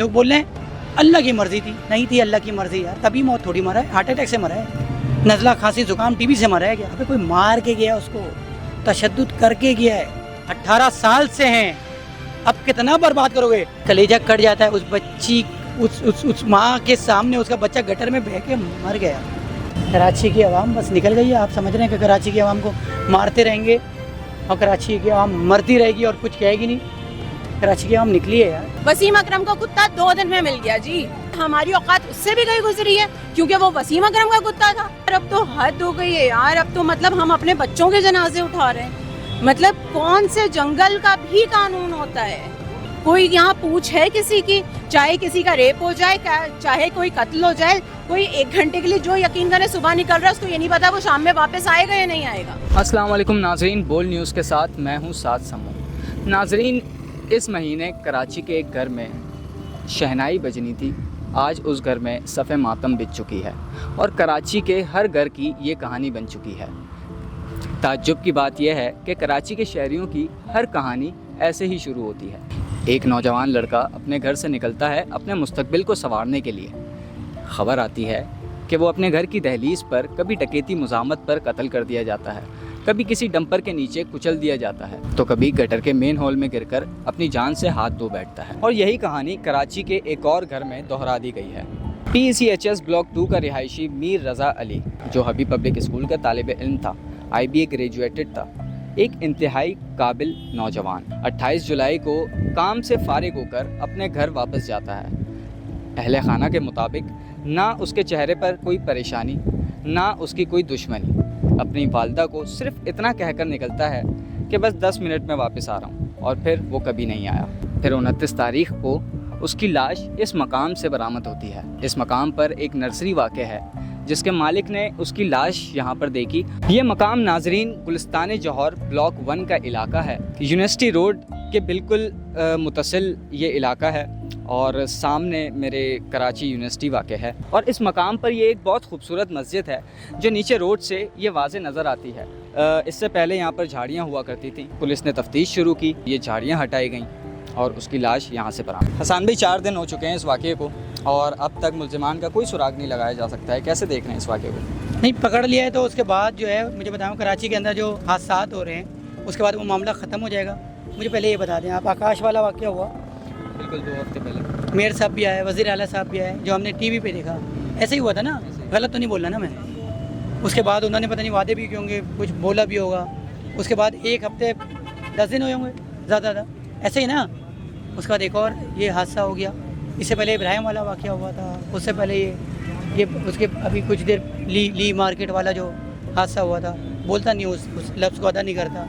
लोग बोल रहे हैं अल्लाह की मर्जी थी, नहीं थी अल्लाह की मर्जी यार, तभी मौत थोड़ी मरा है, हार्ट अटैक से मरा है, नज़ला खांसी जुकाम टीबी से मरा है क्या? अबे कोई मार के गया उसको, तशद्दुद करके गया है, 18 साल से हैं, अब कितना बर्बाद करोगे? कलेजा कट जाता है उस बच्ची, उस माँ के सामने उसका बच्चा गटर में बह के मर गया। कराची की आवाम बस निकल गई है। आप समझ रहे हैं कि कराची की आवाम को मारते रहेंगे और कराची की आवाम मरती रहेगी और कुछ कहेगी नहीं? कराची की आवाम निकली है यार। वसीम अकरम का कुत्ता 2 दिन में मिल गया जी, हमारी औकात उससे भी गई गुजरी है क्योंकि वो वसीम अकरम का कुत्ता था। अब तो हद हो गई है यार, अब तो मतलब हम अपने बच्चों के जनाजे उठा रहे हैं। मतलब कौन से जंगल का भी कानून होता है? कोई यहाँ पूछ है किसी की? चाहे किसी का रेप हो जाए, चाहे कोई कत्ल हो जाए, कोई 1 घंटे के लिए जो यकीन करे सुबह निकल रहा है, उसको ये नहीं पता वो शाम में वापस आएगा या नहीं आएगा। अस्सलाम वालेकुम नाजरीन, बोल न्यूज़ के साथ मैं हूँ साद समूह। नाजरीन, इस महीने कराची के एक घर में शहनाई बजनी थी। आज उस घर में सफ़े मातम बिछ चुकी है और कराची के हर घर की ये कहानी बन चुकी है। ताज्जुब की बात यह है कि कराची के शहरियों की हर कहानी ऐसे ही शुरू होती है। एक नौजवान लड़का अपने घर से निकलता है अपने मुस्तकबिल को संवारने के लिए। ख़बर आती है कि वो अपने घर की दहलीज पर कभी डकैती मुज़ाहमत पर कत्ल कर दिया जाता है, कभी किसी डंपर के नीचे कुचल दिया जाता है, तो कभी गटर के मेन हॉल में गिरकर अपनी जान से हाथ धो बैठता है। और यही कहानी कराची के एक और घर में दोहरा दी गई है। PCHS ब्लॉक 2 का रिहायशी मीर रज़ा अली, जो हबी पब्लिक स्कूल का तालिब इल्म था, IBA ग्रेजुएटेड था, एक इंतहाई काबिल नौजवान 28 जुलाई को काम से फारिग होकर अपने घर वापस जाता है। अहले खाना के मुताबिक ना उसके चेहरे पर कोई परेशानी, ना उसकी कोई दुश्मनी। अपनी वालदा को सिर्फ इतना कहकर निकलता है कि बस 10 मिनट में वापस आ रहा हूँ, और फिर वो कभी नहीं आया। फिर 29 तारीख को उसकी लाश इस मकाम से बरामद होती है। इस मकाम पर एक नर्सरी वाक़ है जिसके मालिक ने उसकी लाश यहाँ पर देखी। ये मकाम नाजरीन गुलिस्तान जौहर ब्लॉक 1 का इलाका है। यूनिवर्सिटी रोड के बिल्कुल मुतसिल ये इलाका है और सामने मेरे कराची यूनिवर्सिटी वाक़ है। और इस मकाम पर ये एक बहुत खूबसूरत मस्जिद है जो नीचे रोड से ये वाज़े नज़र आती है। इससे पहले यहाँ पर झाड़ियाँ हुआ करती थी। पुलिस ने तफ्तीश शुरू की, ये झाड़ियाँ हटाई गईं और उसकी लाश यहाँ से बरामद। हसन भाई, 4 दिन हो चुके हैं इस वाक़े को और अब तक मुल्ज़िमान का कोई सुराग नहीं लगाया जा सकता है। कैसे देख रहे हैं इस वाक़े को? नहीं, पकड़ लिया है तो उसके बाद जो है, मुझे बताऊँ कराची के अंदर जो हादसात हो रहे हैं उसके बाद वो मामला ख़त्म हो जाएगा। मुझे पहले ये बता दें आप, आकाश वाला वाक़या हुआ, बिल्कुल 2 हफ्ते पहले मेयर साहब भी आए, वज़ीर आला साहब भी आए, जो हमने टीवी पे देखा, ऐसे ही हुआ था ना? गलत तो नहीं बोल रहा ना मैं? उसके बाद उन्होंने पता नहीं वादे भी किए होंगे, कुछ बोला भी होगा। उसके बाद 1 हफ्ते 10 दिन हुए होंगे ज़्यादा, ऐसे ही ना? उसके बाद एक और ये हादसा हो गया। इससे पहले इब्राहिम वाला वाक़या हुआ था, उससे पहले ये उसके अभी कुछ देर ली मार्केट वाला जो हादसा हुआ था। बोलता नहीं, उस लफ्ज़ को अदा नहीं करता।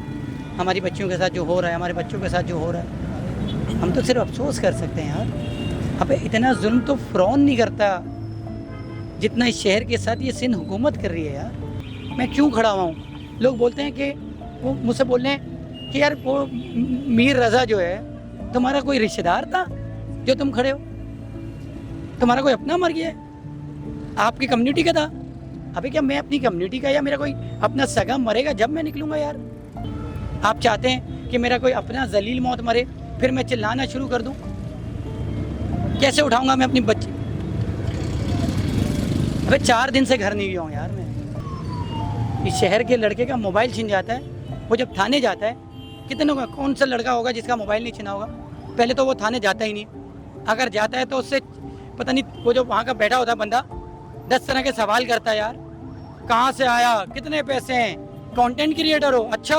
हमारी बच्चियों के साथ जो हो रहा है, हमारे बच्चों के साथ जो हो रहा है, हम तो सिर्फ अफसोस कर सकते हैं यार। अब इतना जुल्म तो फ़िरौन नहीं करता जितना इस शहर के साथ ये सिंध हुकूमत कर रही है यार। मैं क्यों खड़ा हुआ हूँ? लोग बोलते हैं कि वो मुझसे बोल रहे हैं कि यार वो मीर रज़ा जो है तुम्हारा कोई रिश्तेदार था जो तुम खड़े हो? तुम्हारा कोई अपना मर गया है? आपकी कम्युनिटी का था? अबे क्या मैं अपनी कम्युनिटी का या मेरा कोई अपना सगा मरेगा जब मैं निकलूँगा यार? आप चाहते हैं कि मेरा कोई अपना जलील मौत मरे फिर मैं चिल्लाना शुरू कर दूं? कैसे उठाऊंगा मैं अपनी बच्ची? अबे 4 दिन से घर नहीं गया हूँ यार मैं। इस शहर के लड़के का मोबाइल छिन जाता है, वो जब थाने जाता है, कितनों का, कौन सा लड़का होगा जिसका मोबाइल नहीं छिना होगा? पहले तो वो थाने जाता ही नहीं, अगर जाता है तो उससे पता नहीं, वो जो वहाँ का बैठा होता है बंदा 10 तरह के सवाल करता है यार। कहाँ से आया, कितने पैसे हैं, कंटेंट क्रिएटर हो, अच्छा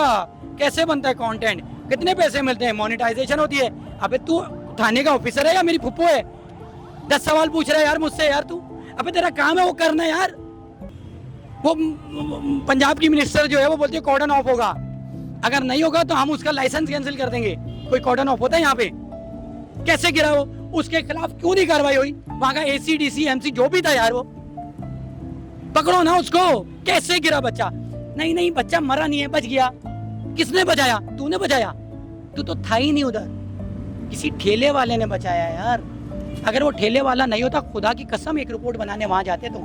कैसे बनता है कंटेंट, कितने पैसे मिलते हैं, मोनेटाइजेशन होती है? अबे तू थाने का ऑफिसर है या मेरी फुप्पो है? 10 सवाल पूछ रहा है यार मुझसे यार तू। अबे तेरा काम है वो करना यार। वो पंजाब की मिनिस्टर जो है वो बोलती है कॉर्डन ऑफ होगा, अगर नहीं होगा तो हम उसका लाइसेंस कैंसिल कर देंगे। कोई कॉर्डन ऑफ होता है यहाँ पे? कैसे गिरा वो? उसके खिलाफ क्यों नहीं कार्रवाई हुई? वहां का ACDC MC जो भी था यार, वो पकड़ो ना उसको। कैसे गिरा बच्चा? नहीं बच्चा मरा नहीं है, बच गया। किसने बचाया? तूने बचाया? तू तो था ही नहीं उधर, किसी ठेले वाले ने बचाया यार। अगर वो ठेले वाला नहीं होता, खुदा की कसम एक रिपोर्ट बनाने वहां जाते तो।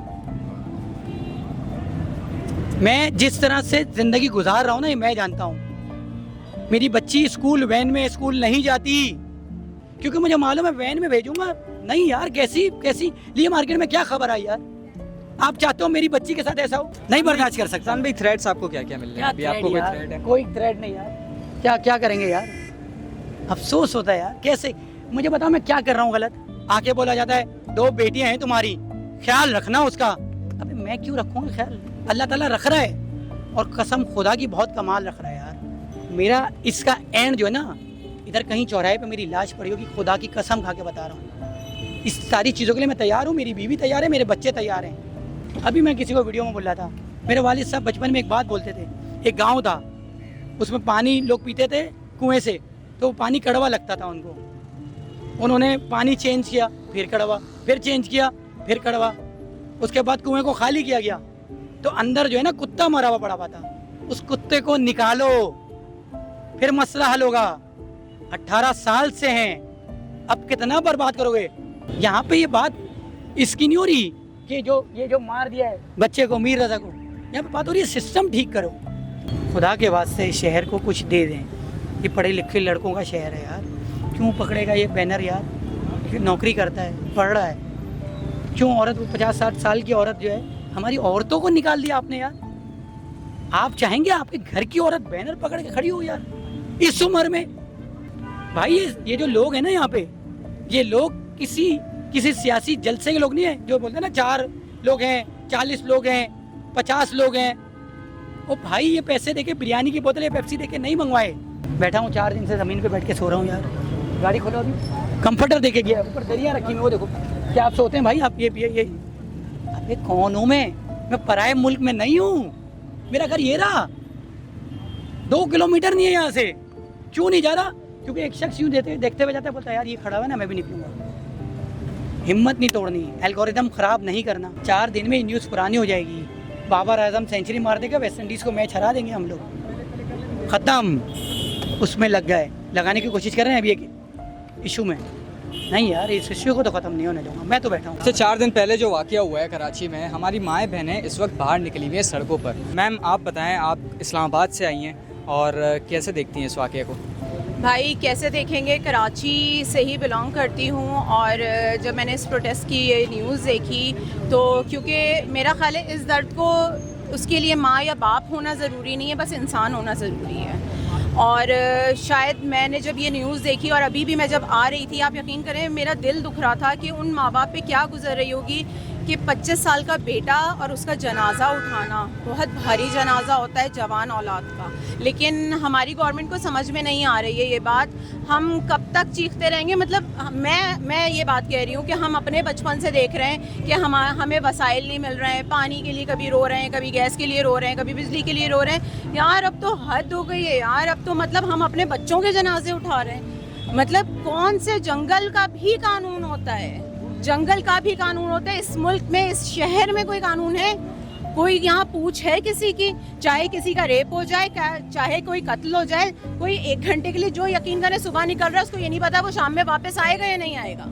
मैं जिस तरह से जिंदगी गुजार रहा हूँ ना, ये मैं जानता हूँ। मेरी बच्ची स्कूल वैन में स्कूल नहीं जाती, क्योंकि मुझे मालूम है वैन में भेजूंगा नहीं यार। कैसी कैसी लिए मार्केट में क्या खबर आई यार। आप चाहते हो मेरी बच्ची के साथ ऐसा हो? नहीं बर्दाश्त कर सकता। भाई थ्रेट्स आपको क्या क्या मिल रहे हैं अभी? आपको कोई थ्रेट है? कोई थ्रेट नहीं यार। क्या क्या करेंगे यार, अफसोस होता है यार। कैसे मुझे बताओ मैं क्या कर रहा हूँ गलत? आके बोला जाता है 2 बेटियां हैं तुम्हारी, ख्याल रखना उसका। अबे मैं क्यों रखूंगा ख्याल? अल्लाह ताला रख रहा है और कसम खुदा की बहुत कमाल रख रहा है यार। मेरा इसका एंड जो है ना, इधर कहीं चौराहे पे मेरी लाश पड़ी होगी, खुदा की कसम खा के बता रहा हूँ। इस सारी चीज़ों के लिए मैं तैयार हूँ, मेरी बीवी तैयार है, मेरे बच्चे तैयार हैं। अभी मैं किसी को वीडियो में बोल रहा था, मेरे वालिद साहब बचपन में एक बात बोलते थे। एक गाँव था, उसमें पानी लोग पीते थे कुएँ से, तो पानी कड़वा लगता था उनको। उन्होंने पानी चेंज किया, फिर कड़वा, फिर चेंज किया, फिर कड़वा। उसके बाद कुएं को खाली किया गया, तो अंदर जो है ना कुत्ता मरा हुआ पड़ा हुआ था। उस कुत्ते को निकालो, फिर मसला हल होगा। 18 साल से हैं, अब कितना बर्बाद करोगे? यहाँ पे ये बात इसकी नहीं हो रही कि ये जो मार दिया है बच्चे को, मीर रजा को। यहाँ पे बात हो रही है सिस्टम ठीक करो। खुदा के वास्ते शहर को कुछ दे दें। ये पढ़े लिखे लड़कों का शहर है यार। क्यों पकड़ेगा ये बैनर यार? नौकरी करता है, पढ़ रहा है। क्यों औरत, 50-60 साल की औरत जो है, हमारी औरतों को निकाल दिया आपने यार। आप चाहेंगे आपके घर की औरत बैनर पकड़ के खड़ी हो यार इस उम्र में? भाई ये जो लोग हैं ना यहाँ पे, ये लोग किसी सियासी जलसे के लोग नहीं है जो बोलते हैं ना 4 लोग हैं, 40 लोग हैं, 50 लोग हैं। ओ भाई ये पैसे देके बिरयानी की बोतल या पेप्सी देके नहीं मंगवाए। बैठा हूँ 4 दिन से ज़मीन पे बैठ के सो रहा हूँ यार। गाड़ी खोलो अभी, कंफर्टर देके गया, ऊपर दरिया रखी हुई, वो देखो। क्या आप सोते हैं भाई? आप ये पिए ये। अबे कौन हूँ मैं पराए मुल्क में नहीं हूँ। मेरा घर ये रहा, 2 किलोमीटर नहीं है यहाँ से। क्यों नहीं जा रहा? क्योंकि एक शख्स यूँ देखते हुए जाता है, बोलता है यार ये खड़ा हुआ है ना, मैं भी नहीं पीऊँगा। हिम्मत नहीं तोड़नी, एल्गोरिदम ख़राब नहीं करना। 4 दिन में न्यूज़ पुरानी हो जाएगी। बाबर आजम सेंचुरी मार देगा, वेस्ट इंडीज़ को मैच हरा देंगे हम लोग। ख़त्म। उसमें लग गए, लगाने की कोशिश कर रहे हैं अभी एक इशू में। नहीं यार, इस इश्यू को तो ख़त्म नहीं होने दूंगा। मैं तो बैठा हूँ। 4 दिन पहले जो वाक़या हुआ है कराची में, हमारी माएँ बहनें इस वक्त बाहर निकली हुई हैं सड़कों पर। मैम आप बताएं, आप इस्लामाबाद से आई हैं और कैसे देखती हैं इस वाक़े को? भाई कैसे देखेंगे, कराची से ही बिलोंग करती हूँ और जब मैंने इस प्रोटेस्ट की ये न्यूज़ देखी तो क्योंकि मेरा ख्याल है इस दर्द को उसके लिए माँ या बाप होना ज़रूरी नहीं है, बस इंसान होना ज़रूरी है। और शायद मैंने जब ये न्यूज़ देखी और अभी भी मैं जब आ रही थी, आप यकीन करें मेरा दिल दुख रहा था कि उन माँ बाप पे क्या गुजर रही होगी कि 25 साल का बेटा और उसका जनाजा उठाना बहुत भारी जनाजा होता है जवान औलाद का। लेकिन हमारी गवर्नमेंट को समझ में नहीं आ रही है ये बात। हम कब तक चीखते रहेंगे? मतलब मैं ये बात कह रही हूँ कि हम अपने बचपन से देख रहे हैं कि हमें वसाइल नहीं मिल रहे हैं। पानी के लिए कभी रो रहे हैं, कभी गैस के लिए रो रहे हैं, कभी बिजली के लिए रो रहे हैं। यार अब तो हद हो गई है यार। अब तो मतलब हम अपने बच्चों के जनाजे उठा रहे हैं। मतलब कौन से जंगल का भी कानून होता है? जंगल का भी कानून होता है। इस मुल्क में, इस शहर में कोई कानून है? कोई यहाँ पूछ है किसी की? चाहे किसी का रेप हो जाए, चाहे कोई कत्ल हो जाए, कोई 1 घंटे के लिए जो यकीन करें सुबह निकल रहा है उसको ये नहीं पता वो शाम में वापस आएगा या नहीं आएगा।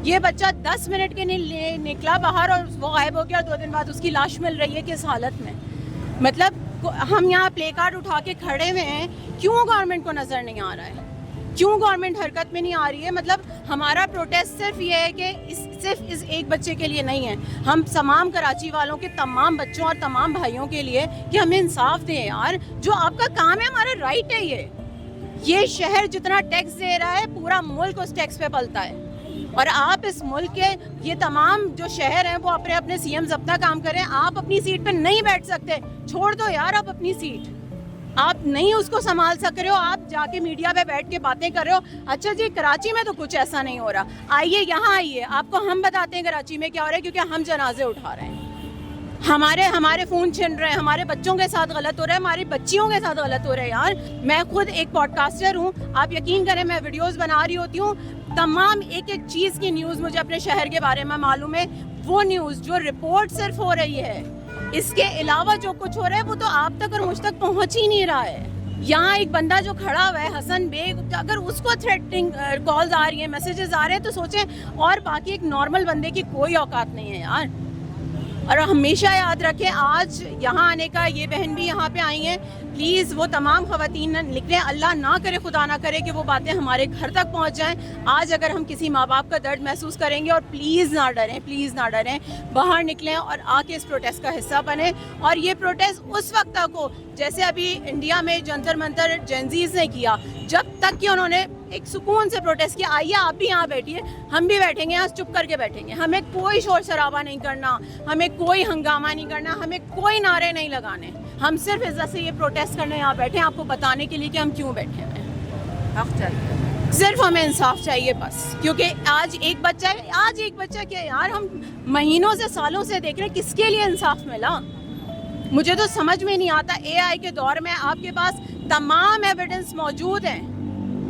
ये बच्चा 10 मिनट के लिए निकला बाहर और वो गायब हो गया, 2 दिन बाद उसकी लाश मिल रही है किस हालत में। मतलब हम यहाँ प्ले कार्ड उठा के खड़े हुए हैं, क्यों गवर्नमेंट को नज़र नहीं आ रहा है? क्यों गवर्नमेंट हरकत में नहीं आ रही है? मतलब हमारा प्रोटेस्ट सिर्फ ये है कि सिर्फ इस एक बच्चे के लिए नहीं है, हम तमाम कराची वालों के तमाम बच्चों और तमाम भाइयों के लिए कि हमें इंसाफ दें यार। जो आपका काम है, हमारा राइट है। ये शहर जितना टैक्स दे रहा है पूरा मुल्क उस टैक्स पे पलता है। और आप इस मुल्क के ये तमाम जो शहर हैं वो अपने अपने CMs अपना काम करें। आप अपनी सीट पे नहीं बैठ सकते, छोड़ दो यार आप अपनी सीट। आप नहीं उसको संभाल सक रहे हो, आप जाके मीडिया पे बैठ के बातें कर रहे हो। अच्छा जी, कराची में तो कुछ ऐसा नहीं हो रहा, आइए यहाँ आइए, आपको हम बताते हैं कराची में क्या हो रहा है। क्योंकि हम जनाजे उठा रहे हैं, हमारे फ़ोन छिन रहे हैं, हमारे बच्चों के साथ गलत हो रहा है, हमारी बच्चियों के साथ गलत हो रहा है यार। मैं खुद एक पॉडकास्टर हूँ, आप यकीन करें मैं वीडियोज़ बना रही होती हूँ, तमाम एक एक चीज़ की न्यूज़ मुझे अपने शहर के बारे में मालूम है। वो न्यूज़ जो रिपोर्ट सिर्फ हो रही है, इसके अलावा जो कुछ हो रहा है वो तो आप तक और मुझ तक पहुंच ही नहीं रहा है। यहाँ एक बंदा जो खड़ा हुआ है हसन बेग, अगर उसको थ्रेटनिंग कॉल्स आ रही हैं, मैसेजेस आ रहे हैं, तो सोचें और बाकी एक नॉर्मल बंदे की कोई औकात नहीं है यार। और हमेशा याद रखें, आज यहाँ आने का, ये बहन भी यहाँ पे आई हैं, प्लीज़ वो तमाम ख़वातीन लिख रहे हैं, अल्लाह ना करे, खुदा ना करे कि वो बातें हमारे घर तक पहुँच जाएं। आज अगर हम किसी माँ बाप का दर्द महसूस करेंगे, और प्लीज़ ना डरें, प्लीज़ ना डरें, बाहर निकलें और आके इस प्रोटेस्ट का हिस्सा बने। और ये प्रोटेस्ट उस वक्त तक हो जैसे अभी इंडिया में जंतर मंतर जेंजीज ने किया, जब तक कि उन्होंने एक सुकून से प्रोटेस्ट किया। आइए आप भी यहाँ बैठिए, हम भी बैठेंगे यहाँ, चुप करके बैठेंगे। हमें कोई शोर शराबा नहीं करना, हमें कोई हंगामा नहीं करना, हमें कोई नारे नहीं लगाने। हम सिर्फ इज्जत से ये प्रोटेस्ट करने यहाँ बैठे हैं, आपको बताने के लिए कि हम क्यों बैठे हैं। हक चाहिए, सिर्फ हमें इंसाफ चाहिए बस। क्योंकि आज एक बच्चा क्या यार, हम महीनों से सालों से देख रहे हैं, किसके लिए इंसाफ मिला? मुझे तो समझ में नहीं आता। AI के दौर में आपके पास तमाम एविडेंस मौजूद हैं,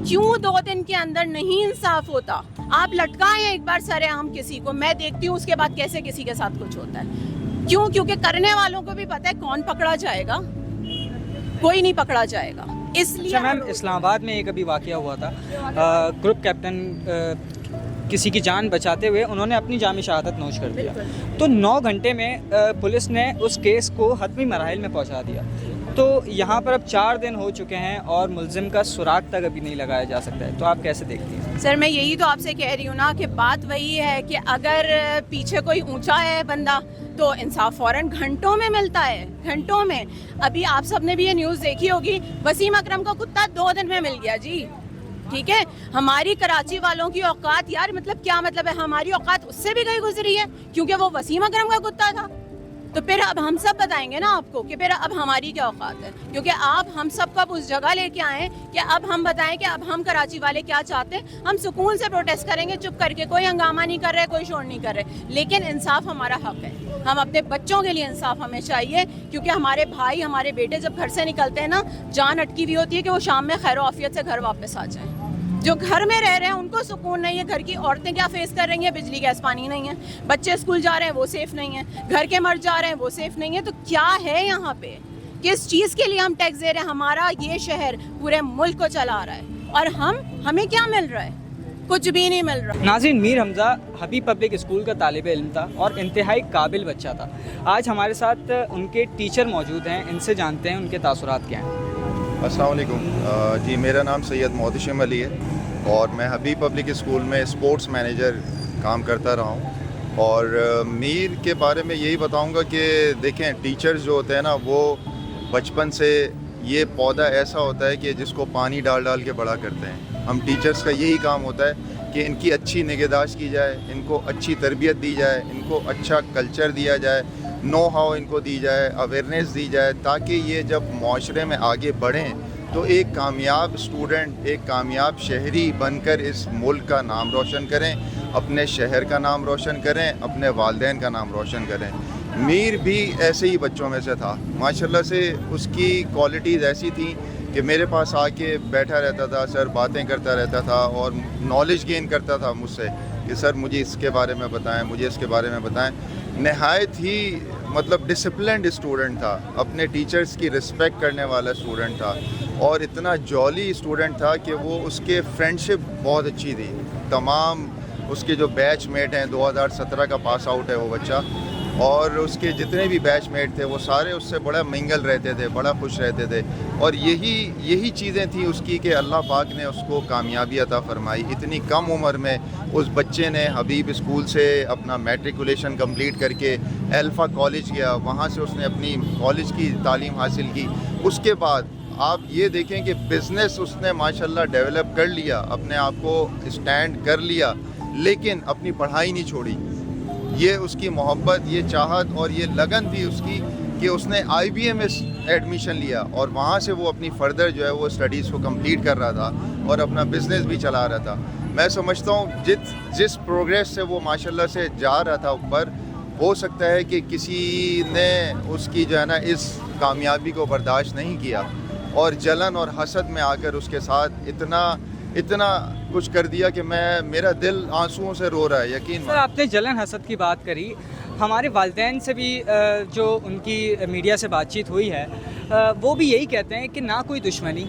क्यों 2 दिन के अंदर नहीं इंसाफ होता? आप लटकाएं एक बार सरेआम किसी को, मैं देखती हूँ उसके बाद कैसे किसी के साथ कुछ होता है। क्यों? क्योंकि करने वालों को भी पता है कौन पकड़ा जाएगा, कोई नहीं पकड़ा जाएगा। इसलिए मैम, इस्लामाबाद में एक अभी वाकया हुआ था, ग्रुप कैप्टन किसी की जान बचाते हुए उन्होंने अपनी जामी शहादत नोश कर दिया, तो 9 घंटे में पुलिस ने उस केस को हतमी मराहिल में पहुंचा दिया। तो यहाँ पर अब 4 दिन हो चुके हैं और मुलजिम का सुराग तक अभी नहीं लगाया जा सकता है, तो आप कैसे देखती हैं? सर, मैं यही तो आपसे कह रही हूँ ना कि बात वही है कि अगर पीछे कोई ऊंचा है बंदा तो इंसाफ फ़ौरन घंटों में मिलता है, घंटों में। अभी आप सबने भी ये न्यूज़ देखी होगी, वसीम अकरम का कुत्ता 2 दिन में मिल गया जी। ठीक है, हमारी कराची वालों की औकात, यार मतलब क्या मतलब है, हमारी औकात उससे भी गई गुजरी है क्योंकि वो वसीम अकरम का कुत्ता था। तो फिर अब हम सब बताएंगे ना आपको कि फिर अब हमारी क्या औकात है, क्योंकि आप हम सब को उस जगह लेके आए कि अब हम बताएं कि अब हम कराची वाले क्या चाहते हैं। हम सुकून से प्रोटेस्ट करेंगे, चुप करके, कोई हंगामा नहीं कर रहे, कोई शोर नहीं कर रहे, लेकिन इंसाफ हमारा हक है। हम अपने बच्चों के लिए इंसाफ हमें चाहिए, क्योंकि हमारे भाई, हमारे बेटे जब घर से निकलते हैं ना, जान अटकी हुई होती है कि वो शाम में खैर आफियत से घर वापस आ जाएं। जो घर में रह रहे हैं उनको सुकून नहीं है। घर की औरतें क्या फेस कर रही हैं, बिजली गैस पानी नहीं है, बच्चे स्कूल जा रहे हैं वो सेफ नहीं है, घर के मर्द जा रहे हैं वो सेफ नहीं है। तो क्या है यहाँ पे, किस चीज़ के लिए हम टैक्स दे रहे हैं? हमारा ये शहर पूरे मुल्क को चला रहा है और हमें क्या मिल रहा है? कुछ भी नहीं मिल रहा। नाज़रीन, मीर हमज़ा हबीब पब्लिक स्कूल का तालिब इल्म था और इंतहाई काबिल बच्चा था। आज हमारे साथ उनके टीचर मौजूद हैं, इनसे जानते हैं उनके तासुरात क्या हैं। अस्सलाम वालेकुम जी, मेरा नाम सैयद मोहतशिम अली है और मैं हबीब पब्लिक स्कूल में स्पोर्ट्स मैनेजर काम करता रहा हूँ। और मीर के बारे में यही बताऊँगा कि देखें, टीचर्स जो होते हैं ना, वो बचपन से ये पौधा ऐसा होता है कि जिसको पानी डाल डाल के बड़ा करते हैं। हम टीचर्स का यही काम होता है कि इनकी अच्छी निगहदाश्त की जाए, इनको अच्छी तरबियत दी जाए, इनको अच्छा कल्चर दिया जाए, नो हाउ इनको दी जाए, अवेयरनेस दी जाए, ताकि ये जब माशरे में आगे बढ़ें तो एक कामयाब स्टूडेंट, एक कामयाब शहरी बनकर इस मुल्क का नाम रोशन करें, अपने शहर का नाम रोशन करें, अपने वालिदैन का नाम रोशन करें। मीर भी ऐसे ही बच्चों में से था। माशाल्लाह से उसकी क्वालिटीज़ ऐसी थी कि मेरे पास आके बैठा रहता था, सर बातें करता रहता था और नॉलेज गेन करता था मुझसे कि सर मुझे इसके बारे में बताएं, मुझे इसके बारे में बताएं। नहायत ही मतलब डिसिप्लिन्ड स्टूडेंट था, अपने टीचर्स की रिस्पेक्ट करने वाला स्टूडेंट था और इतना जॉली स्टूडेंट था कि वो उसके फ्रेंडशिप बहुत अच्छी थी। तमाम उसके जो बैचमेट हैं, 2017 का पास आउट है वो बच्चा, और उसके जितने भी बैचमेट थे वो सारे उससे बड़ा मिंगल रहते थे, बड़ा खुश रहते थे। और यही चीज़ें थी उसकी कि अल्लाह पाक ने उसको कामयाबी अता फरमाई। इतनी कम उम्र में उस बच्चे ने हबीब स्कूल से अपना मैट्रिकुलेशन कंप्लीट करके अल्फ़ा कॉलेज गया, वहाँ से उसने अपनी कॉलेज की तालीम हासिल की। उसके बाद आप ये देखें कि बिज़नेस उसने माशाल्लाह डेवलप कर लिया, अपने आप को स्टैंड कर लिया, लेकिन अपनी पढ़ाई नहीं छोड़ी। ये उसकी मोहब्बत, ये चाहत और ये लगन थी उसकी कि उसने IBM में एडमिशन लिया और वहाँ से वो अपनी फ़र्दर जो है वो स्टडीज़ को कंप्लीट कर रहा था और अपना बिज़नेस भी चला रहा था। मैं समझता हूँ जिस प्रोग्रेस से वो माशाल्लाह से जा रहा था ऊपर, हो सकता है कि किसी ने उसकी जो है ना इस कामयाबी को बर्दाश्त नहीं किया और जलन और हसद में आकर उसके साथ इतना कुछ कर दिया कि मेरा दिल आंसुओं से रो रहा है। यकीन सर, आपने जलन हसद की बात करी, हमारे वालिदैन से भी जो उनकी मीडिया से बातचीत हुई है, वो भी यही कहते हैं कि ना कोई दुश्मनी,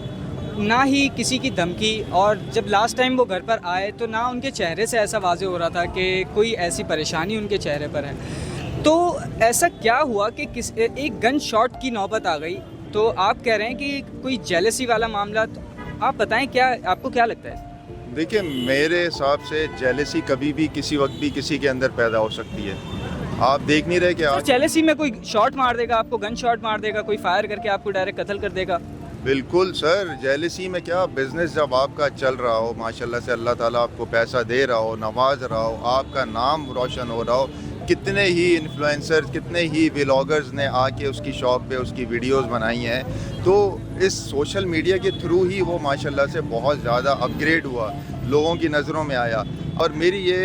ना ही किसी की धमकी, और जब लास्ट टाइम वो घर पर आए तो ना उनके चेहरे से ऐसा वाज़े हो रहा था कि कोई ऐसी परेशानी उनके चेहरे पर है। तो ऐसा क्या हुआ कि एक गन शॉट की नौबत आ गई, तो आप कह रहे हैं कि कोई जेलसी वाला मामला, तो आप बताएं क्या आपको क्या लगता है? देखिए, मेरे हिसाब से जेलसी कभी भी किसी वक्त भी किसी के अंदर पैदा हो सकती है। आप देख नहीं रहे कि आज जेलसी में कोई शॉट मार देगा आपको, गन शॉट मार देगा, कोई फायर करके आपको डायरेक्ट कत्ल कर देगा। बिल्कुल सर, जेलसी में क्या, बिजनेस जब आपका चल रहा हो, माशाल्लाह से अल्लाह ताला आपको पैसा दे रहा हो, नवाज रहा हो, आपका नाम रोशन हो रहा हो, कितने ही इन्फ्लुएंसर्स, कितने ही व्लॉगर्स ने आके उसकी शॉप पे उसकी वीडियोस बनाई हैं, तो इस सोशल मीडिया के थ्रू ही वो माशाल्लाह से बहुत ज़्यादा अपग्रेड हुआ, लोगों की नज़रों में आया। और मेरी ये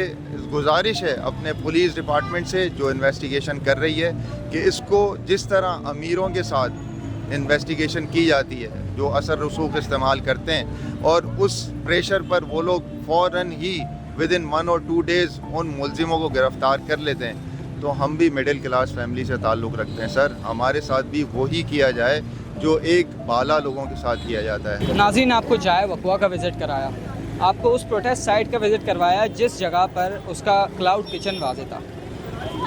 गुजारिश है अपने पुलिस डिपार्टमेंट से जो इन्वेस्टिगेशन कर रही है कि इसको जिस तरह अमीरों के साथ इन्वेस्टिगेशन की जाती है, जो असर रसूख इस्तेमाल करते हैं, और उस प्रेशर पर वो लोग फ़ौरन ही विद इन 1 और 2 डेज़ उन मुलजिमों को गिरफ़्तार कर लेते हैं। तो हम भी मिडिल क्लास फैमिली से ताल्लुक़ रखते हैं सर, हमारे साथ भी वही किया जाए जो एक बाला लोगों के साथ किया जाता है। नाज़रीन, आपको जाए वकवा का विज़िट कराया, आपको उस प्रोटेस्ट साइट का विज़िट करवाया जिस जगह पर उसका क्लाउड किचन वाज़े था।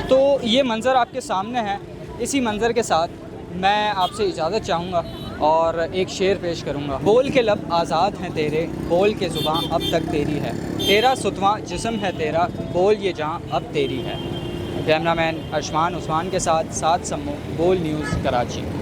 तो ये मंज़र आपके सामने है। इसी मंज़र के साथ मैं आपसे इजाज़त चाहूँगा और एक शेर पेश करूँगा। बोल के लब आज़ाद हैं तेरे, बोल के ज़ुबान अब तक तेरी है, तेरा सुतवां जिस्म है तेरा, बोल ये जहाँ अब तेरी है। कैमरामैन अरशमान उस्मान के साथ साथ सम्मू, बोल न्यूज़ कराची।